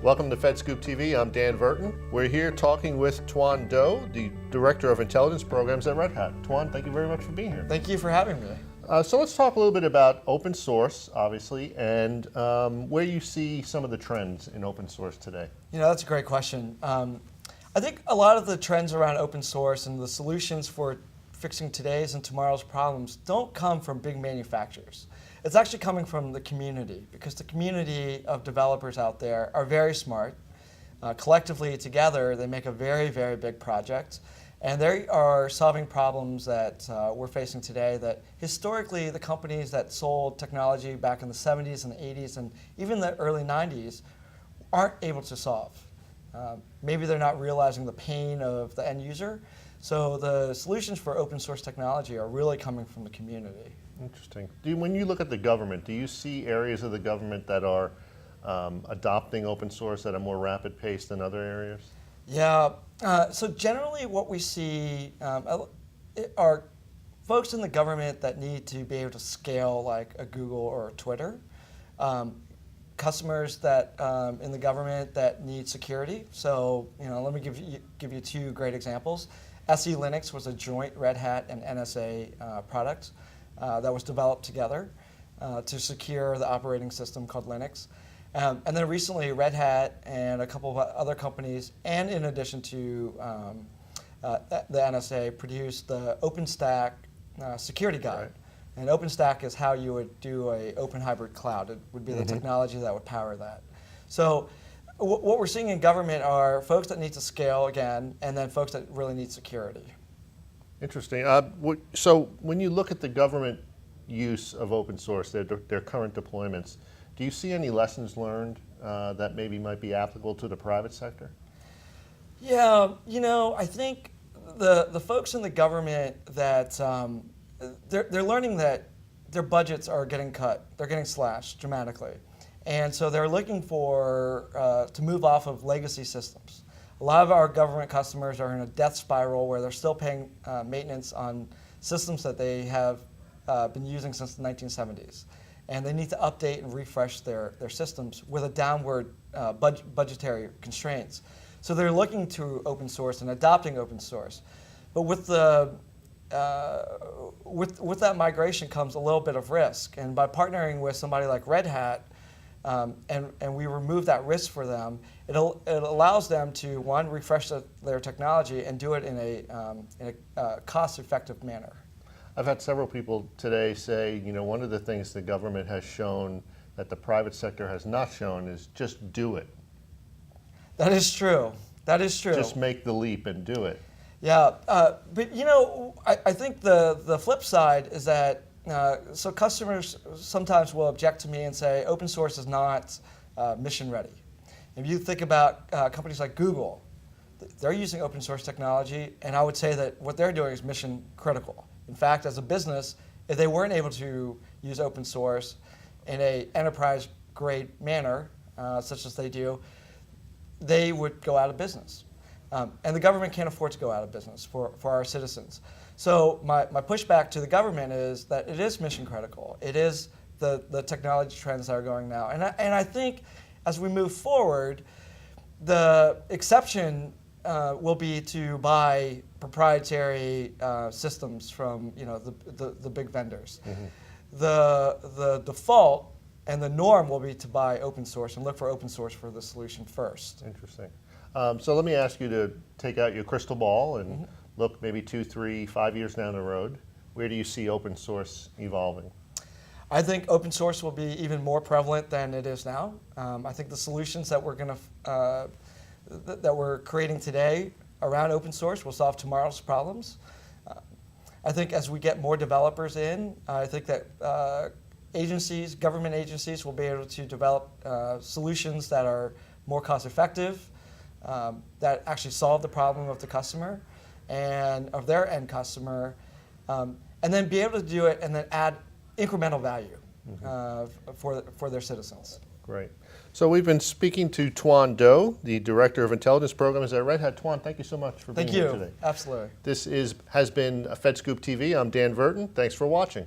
Welcome to FedScoop TV. I'm Dan Verton. We're here talking with Toan Do, the Director of Intelligence Programs at Red Hat. Toan, thank you very much for being here. Thank you for having me. So let's talk a little bit about open source, obviously, and where you see some of the trends in open source today. You know, that's a great question. I think a lot of the trends around open source and the solutions for fixing today's and tomorrow's problems don't come from big manufacturers. It's actually coming from the community, because the community of developers out there are very smart. Collectively, together, they make a very, very big project. And they are solving problems that we're facing today that historically the companies that sold technology back in the 70s and the 80s and even the early 90s aren't able to solve. Maybe they're not realizing the pain of the end user. So the solutions for open source technology are really coming from the community. Interesting. When you look at the government, do you see areas of the government that are adopting open source at a more rapid pace than other areas? Yeah, so generally what we see are folks in the government that need to be able to scale like a Google or a Twitter, customers that in the government that need security. So let me give you two great examples. SE Linux was a joint Red Hat and NSA product that was developed together to secure the operating system called Linux. And then recently, Red Hat and a couple of other companies, and in addition to the NSA, produced the OpenStack security guide. Right. And OpenStack is how you would do an open hybrid cloud. It would be the technology that would power that. So what we're seeing in government are folks that need to scale again, and then folks that really need security. Interesting. So when you look at the government use of open source, their current deployments, do you see any lessons learned that maybe might be applicable to the private sector? Yeah, I think the folks in the government that they're learning that their budgets are getting cut. They're getting slashed dramatically. And so they're looking for to move off of legacy systems. A lot of our government customers are in a death spiral where they're still paying maintenance on systems that they have been using since the 1970s. And they need to update and refresh their systems with a downward budgetary constraints. So they're looking to open source and adopting open source. But with that migration comes a little bit of risk. And by partnering with somebody like Red Hat, and we remove that risk for them, it allows them to, one, refresh their technology and do it in a cost-effective manner. I've had several people today say, one of the things the government has shown that the private sector has not shown is just do it. That is true. That is true. Just make the leap and do it. Yeah, but I think the flip side is that so customers sometimes will object to me and say open source is not mission ready. If you think about companies like Google, they're using open source technology, and I would say that what they're doing is mission critical. In fact, as a business, if they weren't able to use open source in an enterprise-grade manner, such as they do, they would go out of business. And the government can't afford to go out of business for our citizens. So my pushback to the government is that it is mission critical. It is the technology trends that are going now. And I think as we move forward, the exception will be to buy proprietary systems from the big vendors. The default and the norm will be to buy open source and look for open source for the solution first. Interesting. So let me ask you to take out your crystal ball and look maybe 2, 3, 5 years down the road. Where do you see open source evolving? I think open source will be even more prevalent than it is now. I think the solutions that we're creating today around open source will solve tomorrow's problems. I think as we get more developers in, I think that government agencies will be able to develop solutions that are more cost effective, that actually solve the problem of the customer and of their end customer, and then be able to do it and then add incremental value for their citizens. Great. So we've been speaking to Toan Do, the Director of Intelligence Programs at Red Hat. Toan, thank you so much for being here today. Absolutely. This has been FedScoop TV. I'm Dan Verton. Thanks for watching.